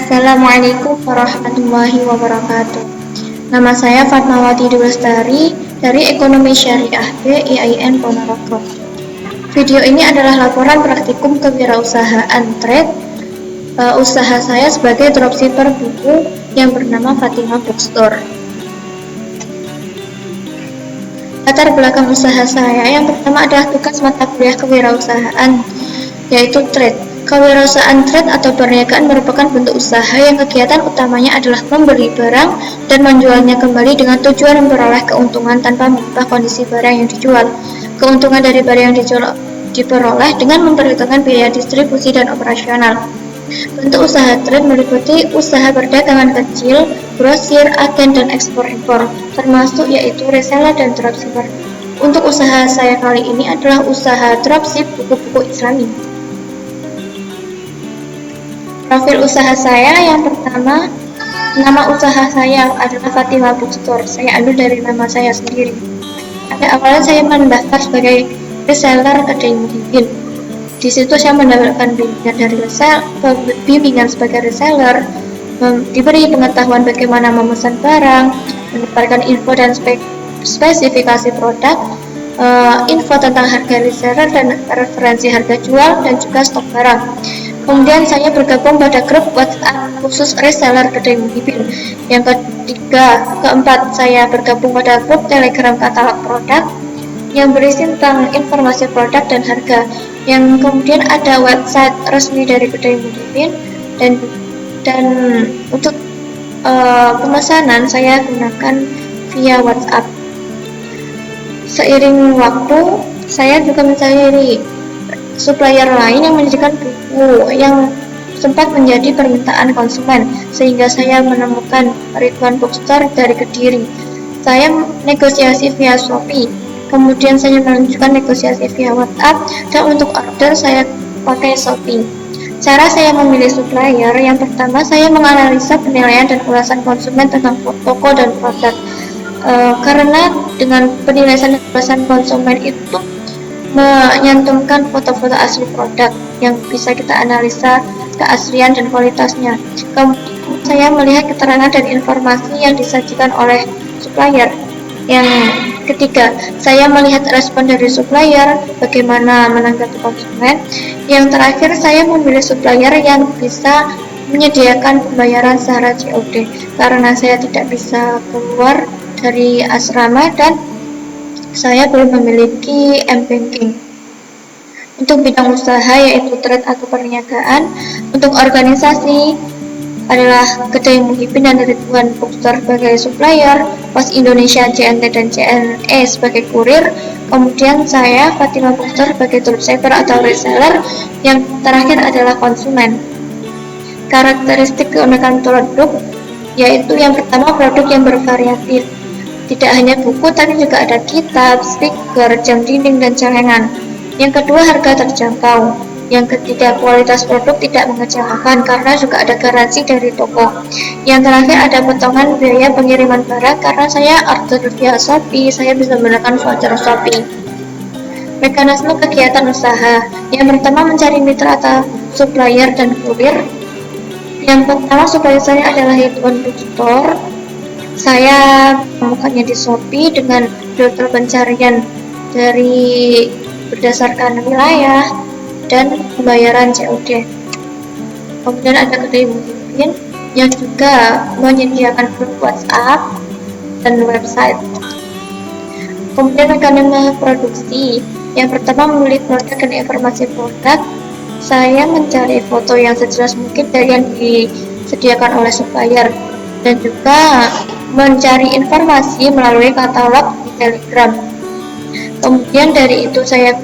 Assalamualaikum warahmatullahi wabarakatuh. Nama saya Fatmawati Dulestari dari Ekonomi Syariah BIIN Ponorogo. Video ini adalah laporan praktikum kewirausahaan trade usaha saya sebagai dropshipper buku yang bernama Fatimah Bookstore. Latar belakang usaha saya yang pertama adalah tugas mata kuliah kewirausahaan, yaitu trade. Kewirausahaan trade atau perniagaan merupakan bentuk usaha yang kegiatan utamanya adalah membeli barang dan menjualnya kembali dengan tujuan memperoleh keuntungan tanpa mengubah kondisi barang yang dijual. Keuntungan dari barang yang dijual diperoleh dengan memperhitungkan biaya distribusi dan operasional. Bentuk usaha trade meliputi usaha perdagangan kecil, grosir, agen, dan ekspor-impor, termasuk yaitu reseller dan dropshipper. Untuk usaha saya kali ini adalah usaha dropship buku-buku Islami. Profil usaha saya yang pertama, nama usaha saya adalah Fatimah Bookstore. Saya ambil dari nama saya sendiri. Pada awalnya saya mendaftar sebagai reseller kedai Muhyiddin. Di situ saya mendapatkan bimbingan sebagai reseller, diberi pengetahuan bagaimana memesan barang, mendapatkan info dan spesifikasi produk, info tentang harga reseller dan referensi harga jual dan juga stok barang. Kemudian saya bergabung pada grup WhatsApp khusus reseller kedai Muhyiddin. Yang keempat saya bergabung pada grup Telegram katalog produk yang berisi tentang informasi produk dan harga. Yang kemudian ada website resmi dari kedai Muhyiddin dan untuk pemesanan saya gunakan via WhatsApp. Seiring waktu saya juga mencari supplier lain yang menyediakan buku yang sempat menjadi permintaan konsumen, sehingga saya menemukan Ridwan Bookstore dari Kediri. Saya negosiasi via Shopee, kemudian saya melanjutkan negosiasi via WhatsApp, dan untuk order saya pakai Shopee. Cara saya memilih supplier, yang pertama saya menganalisa penilaian dan ulasan konsumen tentang toko dan produk. Karena dengan penilaian dan ulasan konsumen itu menyantumkan foto-foto asli produk yang bisa kita analisa keaslian dan kualitasnya. Kemudian saya melihat keterangan dan informasi yang disajikan oleh supplier. Yang ketiga, saya melihat respon dari supplier, bagaimana menanggapi konsumen. Yang terakhir, saya memilih supplier yang bisa menyediakan pembayaran secara COD karena saya tidak bisa keluar dari asrama dan saya belum memiliki m-banking. Untuk bidang usaha yaitu trade atau perniagaan, untuk organisasi adalah Kedai Muhyiddin dan Ridwan Bookstore sebagai supplier, Pos Indonesia JNT dan JNE sebagai kurir, kemudian saya Fatimah Bookstore sebagai dropshipper atau reseller, yang terakhir adalah konsumen. Karakteristik keunikan produk yaitu yang pertama produk yang bervariatif. Tidak hanya buku, tapi juga ada kitab, stiker, jam dinding, dan celengan. Yang kedua, harga terjangkau. Yang ketiga, kualitas produk tidak mengecewakan karena juga ada garansi dari toko. Yang terakhir, ada potongan biaya pengiriman barang karena saya order via Shopee, saya bisa menggunakan voucher Shopee. Mekanisme kegiatan usaha. Yang pertama, mencari mitra atau supplier dan kurir. Yang pertama, supplier saya adalah Ridwan Bookstore. Saya menemukannya di Shopee dengan filter pencarian dari berdasarkan wilayah dan pembayaran COD. Kemudian ada Kedai Muhyiddin yang juga menyediakan grup WhatsApp dan website. Kemudian mekanisme produksi. Yang pertama, memilih produk dan informasi produk. Saya mencari foto yang sejelas mungkin dari yang disediakan oleh supplier dan juga mencari informasi melalui katalog di Telegram. Kemudian dari itu saya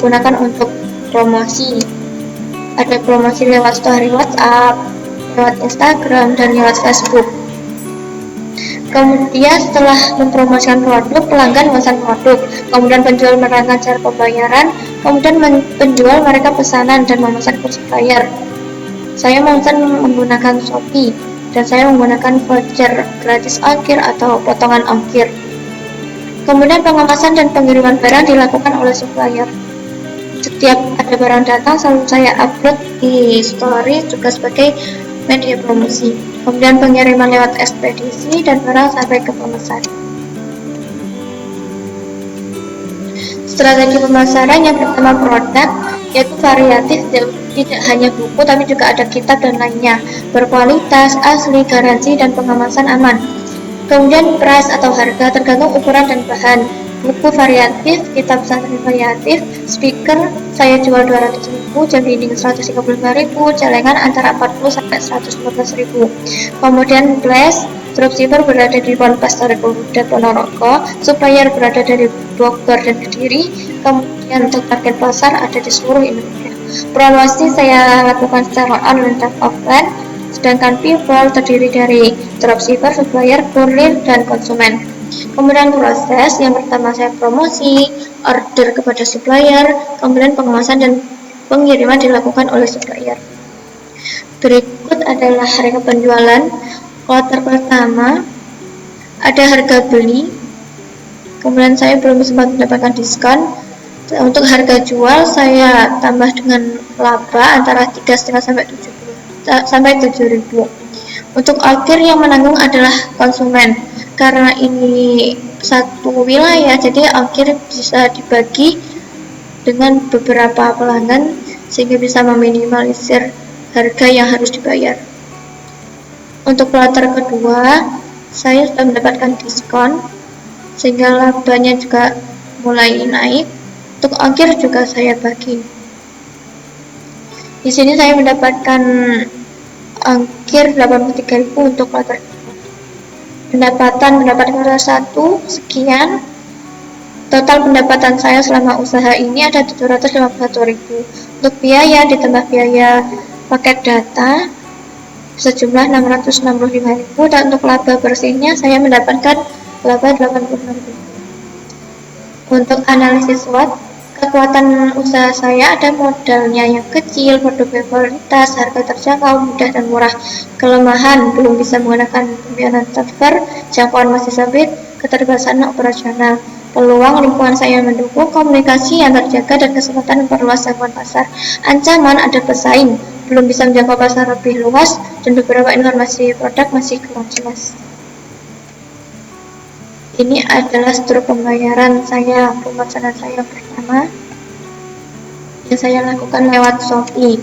gunakan untuk promosi. Ada promosi lewat story WhatsApp, lewat Instagram, dan lewat Facebook. Kemudian setelah mempromosikan produk, pelanggan memesan produk, kemudian penjual menerangkan cara pembayaran, kemudian penjual mereka pesanan dan memesan ke supplier. Saya memesan menggunakan Shopee dan saya menggunakan voucher gratis ongkir atau potongan ongkir. Kemudian pengemasan dan pengiriman barang dilakukan oleh supplier. Setiap ada barang datang selalu saya upload di story juga sebagai media promosi, kemudian pengiriman lewat ekspedisi dan barang sampai ke pemesan. Strategi pemasaran yang pertama produk, yaitu variatif, tidak hanya buku tapi juga ada kitab dan lainnya, berkualitas, asli, garansi, dan pengawasan aman. Kemudian price atau harga tergantung ukuran dan bahan. Buku variatif, kitab santri variatif, speaker saya jual 200.000, jam dinding 135.000, celengan antara 40 sampai 115.000. Kemudian flash, dropshipper berada di Ponpes Tarekul dan Ponorogo, supplier berada dari Bogor dan Kediri, kemudian untuk target pasar ada di seluruh Indonesia. Promosi saya lakukan secara online dan offline, sedangkan people terdiri dari dropshipper, supplier, kurir, dan konsumen. Kemudian proses, yang pertama saya promosi, order kepada supplier, kemudian pengawasan dan pengiriman dilakukan oleh supplier. Berikut adalah harga penjualan. Kloter pertama ada harga beli, kemudian saya belum sempat mendapatkan diskon. Untuk harga jual saya tambah dengan laba antara 3,5 sampai 7.000. Untuk ongkir yang menanggung adalah konsumen. Karena ini satu wilayah, jadi ongkir bisa dibagi dengan beberapa pelanggan sehingga bisa meminimalisir harga yang harus dibayar. Untuk kloter kedua, saya sudah mendapatkan diskon sehingga labanya juga mulai naik. Untuk ongkir juga saya bagi. Di sini saya mendapatkan ongkir 83.000 untuk kloter kedua. Pendapatan kuartal 1 sekian. Total pendapatan saya selama usaha ini ada 751.000. Untuk biaya ditambah biaya paket data sejumlah 665.000, dan untuk laba bersihnya saya mendapatkan laba 86.000. Untuk analisis SWOT, kekuatan usaha saya ada modalnya yang kecil, produk kualitas, harga terjangkau, mudah dan murah. Kelemahan, belum bisa menggunakan pembiayaan transfer, jangkauan masih sempit, keterbatasan operasional. Peluang, lingkungan saya mendukung, komunikasi yang terjaga, dan kesempatan memperluas jangkauan pasar. Ancaman, ada pesaing, belum bisa menjangkau pasar lebih luas, dan beberapa informasi produk masih kurang jelas. Ini adalah struktur pembayaran saya, pemesanan saya pertama yang saya lakukan lewat Shopee.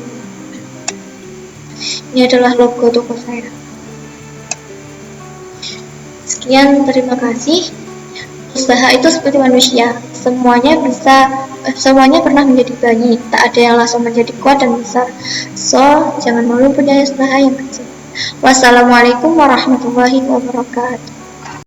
Ini adalah logo toko saya. Sekian, terima kasih. Usaha itu seperti manusia, semuanya pernah menjadi bayi, tak ada yang langsung menjadi kuat dan besar. So, jangan malu punya usaha yang kecil. Wassalamualaikum warahmatullahi wabarakatuh.